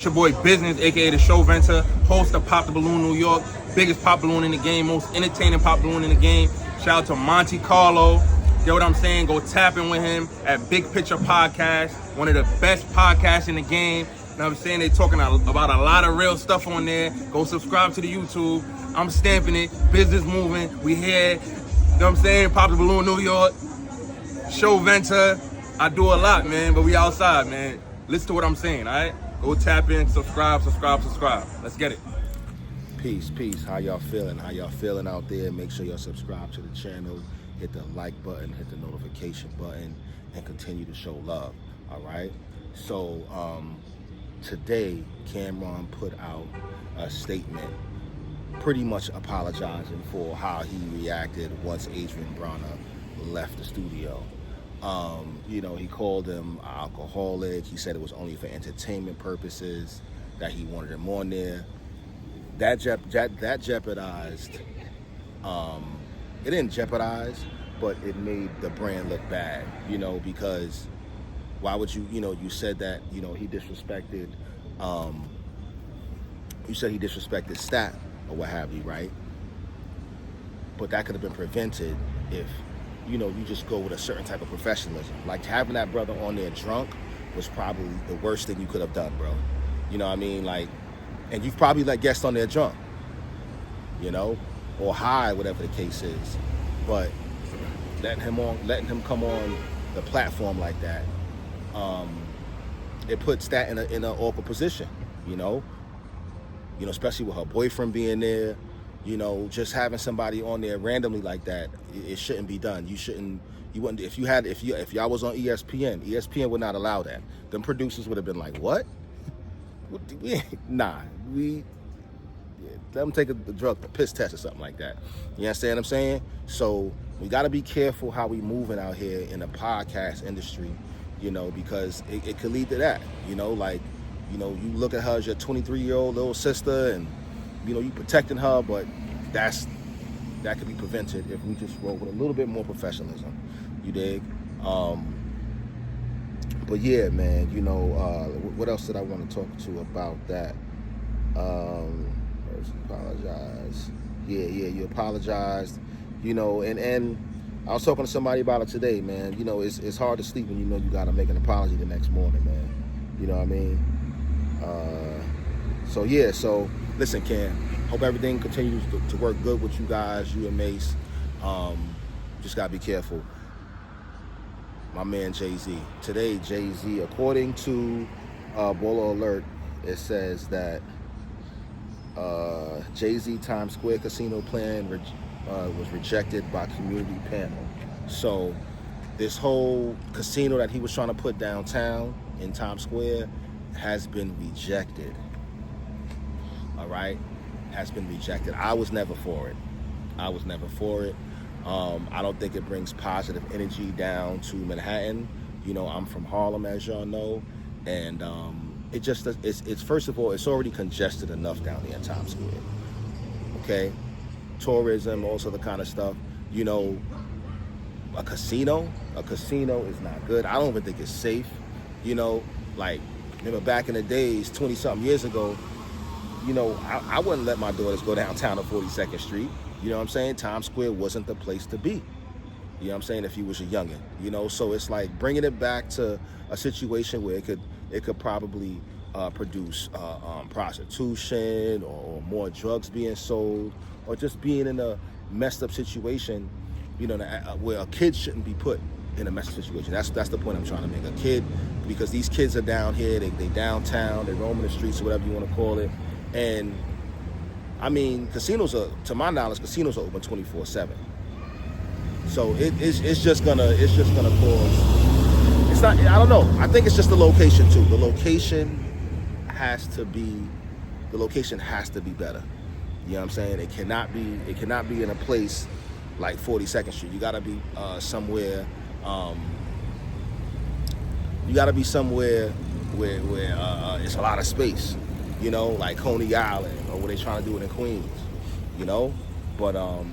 It's your boy Business, aka the Show Venter, host of Pop the Balloon New York, biggest pop balloon in the game, most entertaining pop balloon in the game. Shout out to Monte Carlo. Get what I'm saying? Go tap in with him at Big Picture Podcast, one of the best podcasts in the game. You know what I'm saying? They talking about a lot of real stuff on there. Go subscribe to the YouTube. I'm stamping it. Business moving. We here. You know what I'm saying? Pop the Balloon New York. Show Venter. I do a lot, man, but we outside, man. Listen to what I'm saying, all right? Go tap in, subscribe. Let's get it. Peace. How y'all feeling? How y'all feeling out there? Make sure y'all subscribe to the channel, hit the like button, hit the notification button, and continue to show love, all right? So today, Cameron put out a statement pretty much apologizing for how he reacted once Adrien Broner left the studio. He called him an alcoholic. He said it was only for entertainment purposes, that he wanted him on there. That jeopardized, it didn't jeopardize, but it made the brand look bad, because why would you, you said that, he disrespected, you said he disrespected Stat or what have you, right? But that could have been prevented if, you just go with a certain type of professionalism. Like having that brother on there drunk was probably the worst thing you could have done, bro. You know what I mean? Like, and you've probably let guests on there drunk, or high, whatever the case is. But letting him come on the platform like that, it puts that in an awkward position, especially with her boyfriend being there. Just having somebody on there randomly like that, it shouldn't be done. You wouldn't, if y'all was on ESPN would not allow that. Them producers would have been like, what? Let them take the piss test or something like that. You understand what I'm saying? So we got to be careful how we moving out here in the podcast industry, because it could lead to that. You look at her as your 23-year-old little sister, and you protecting her, but that could be prevented if we just roll with a little bit more professionalism. You dig? But yeah, man, what else did I want to talk to about that? Apologize. Yeah, you apologized. And I was talking to somebody about it today, man. It's hard to sleep when you gotta make an apology the next morning, man. You know what I mean? So listen, Cam, hope everything continues to work good with you guys, you and Mace. Just gotta be careful. My man Jay-Z. Today, Jay-Z, according to Baller Alert, it says that Jay-Z Times Square casino plan was rejected by community panel. So this whole casino that he was trying to put downtown in Times Square has been rejected. All right, has been rejected. I was never for it. I don't think it brings positive energy down to Manhattan. I'm from Harlem, as y'all know, and it's first of all, it's already congested enough down there in Times Square. Okay, tourism, all sort of kind of stuff. A casino is not good. I don't even think it's safe. Like remember back in the days, 20-something years ago. I wouldn't let my daughters go downtown to 42nd Street. You know what I'm saying? Times Square wasn't the place to be. You know what I'm saying? If you was a youngin', so it's like bringing it back to a situation where it could probably produce prostitution or more drugs being sold, or just being in a messed up situation, where a kid shouldn't be put in a messed up situation. That's the point I'm trying to make. A kid, because these kids are down here, they downtown, they roaming the streets or whatever you want to call it. And I mean, to my knowledge, casinos are open 24/7. So it's just gonna cause. It's not. I don't know. I think it's just the location too. The location has to be better. You know what I'm saying? It cannot be in a place like 42nd Street. You gotta be somewhere. You gotta be somewhere where it's a lot of space. Like Coney Island, or what they trying to do it in Queens, but I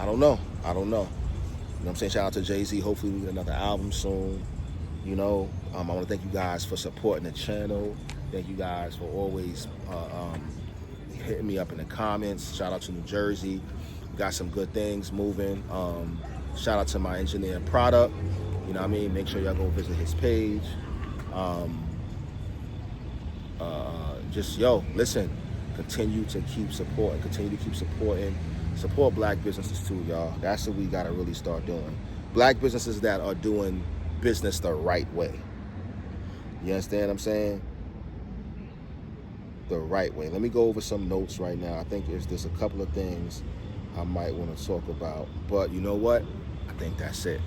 don't know. You know what I'm saying? Shout out to Jay-Z. Hopefully we get another album soon. I want to thank you guys for supporting the channel. Thank you guys for always hitting me up in the comments. Shout out to New Jersey. We got some good things moving. Shout out to my engineer Product. You know what I mean? Make sure y'all go visit his page. Just, listen, continue to keep supporting. Support black businesses too, y'all. That's what we got to really start doing. Black businesses that are doing business the right way. You understand what I'm saying? The right way. Let me go over some notes right now. I think there's a couple of things I might want to talk about. But you know what? I think that's it.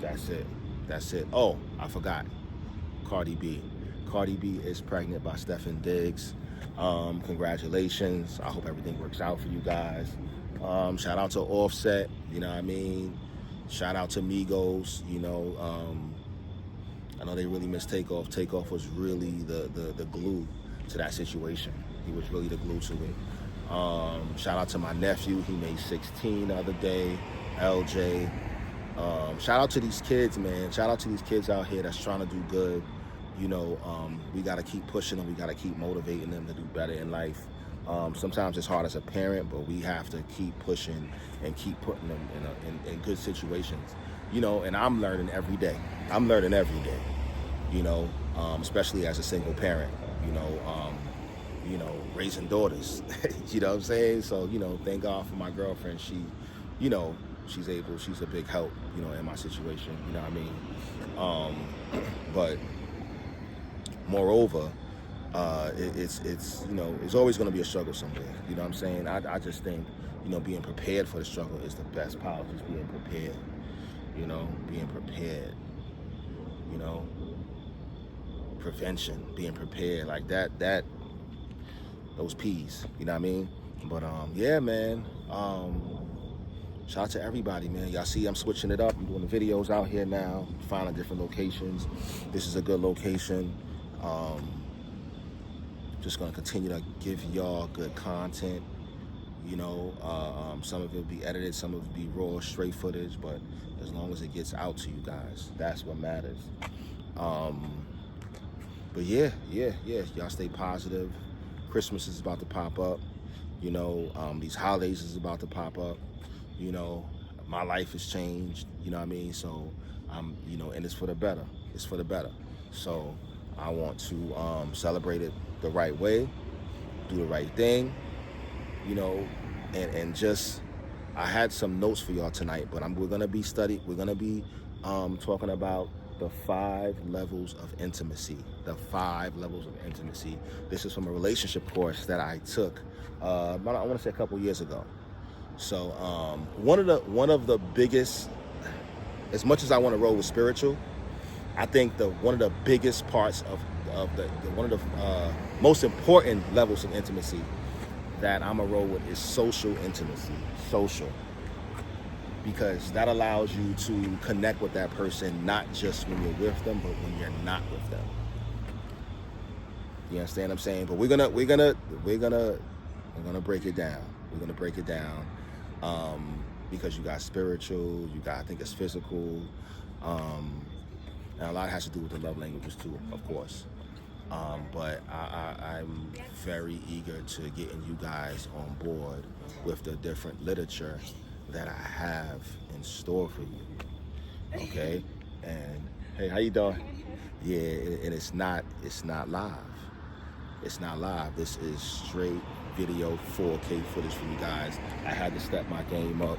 That's it. Oh, I forgot. Cardi B. Cardi B is pregnant by Stefan Diggs. Congratulations. I hope everything works out for you guys. Shout out to Offset, you know what I mean? Shout out to Migos, you know. I know they really missed Takeoff. Takeoff was really the glue to that situation. He was really the glue to it. Shout out to my nephew. He made 16 the other day. LJ. Shout out to these kids, man. Shout out to these kids out here that's trying to do good. You know, we got to keep pushing them. We got to keep motivating them to do better in life. Sometimes it's hard as a parent, but we have to keep pushing and keep putting them in good situations. You know, and I'm learning every day. You know, especially as a single parent. You know, raising daughters. You know what I'm saying? So, you know, thank God for my girlfriend. She, you know, she's a big help, you know, in my situation. You know what I mean? But moreover, it's you know, it's always going to be a struggle somewhere. You know what I'm saying? I just think, you know, being prepared for the struggle is the best part. Just being prepared. You know, being prepared. You know, prevention, being prepared, like that. Those P's. You know what I mean? But yeah, man. Shout out to everybody, man. Y'all see I'm switching it up. I'm doing the videos out here now, finding different locations. This is a good location. Just gonna continue to give y'all good content. You know, some of it will be edited, some of it will be raw, straight footage, but as long as it gets out to you guys, that's what matters. But yeah, y'all stay positive. Christmas is about to pop up. You know, these holidays is about to pop up. You know, my life has changed, you know what I mean? So I'm, you know, and it's for the better. It's for the better. So I want to celebrate it the right way, do the right thing, you know, and just, I had some notes for y'all tonight, but we're gonna be talking about the 5 levels of intimacy. The 5 levels of intimacy. This is from a relationship course that I took, I want to say a couple years ago. So one of the biggest, as much as I want to roll with spiritual, I think one of the biggest parts of one of the most important levels of intimacy that I'm a roll with is social intimacy. Social. Because that allows you to connect with that person, not just when you're with them, but when you're not with them. You understand what I'm saying? But we're gonna break it down. We're gonna break it down. Because you got spiritual, you got, I think it's physical, and a lot has to do with the love languages too, of course. But I'm very eager to getting you guys on board with the different literature that I have in store for you. Okay? And hey, how you doing? Yeah, and it's not live. It's not live. This is straight video 4K footage for you guys. I had to step my game up,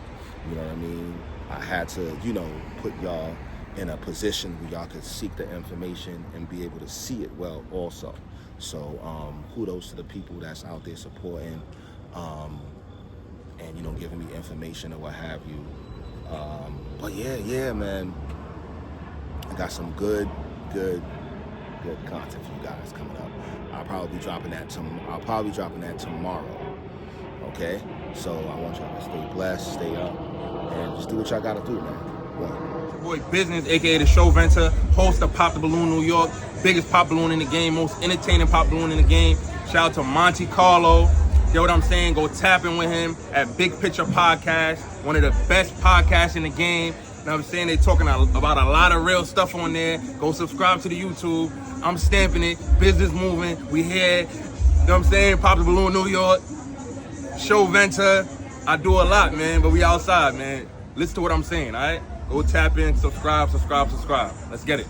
you know what I mean? I had to, you know, put y'all in a position where y'all could seek the information and be able to see it well also. So kudos to the people that's out there supporting and, you know, giving me information or what have you. But yeah, man, I got some good content for you guys coming up. I'll probably be dropping that tomorrow. Okay? So I want y'all to stay blessed, stay up, and just do what y'all gotta do, man. One. Boy Business, aka the Show Venter, host of Pop the Balloon New York, biggest pop balloon in the game, most entertaining pop balloon in the game. Shout out to Monte Carlo. You know what I'm saying? Go tap in with him at Big Picture Podcast, one of the best podcasts in the game. what I'm saying? They talking about a lot of real stuff on there. Go subscribe to the YouTube. I'm stamping it. Business moving. We here. You know what I'm saying? Pop the Balloon, New York. Show Venter. I do a lot, man, but we outside, man. Listen to what I'm saying, all right? Go tap in, subscribe. Let's get it.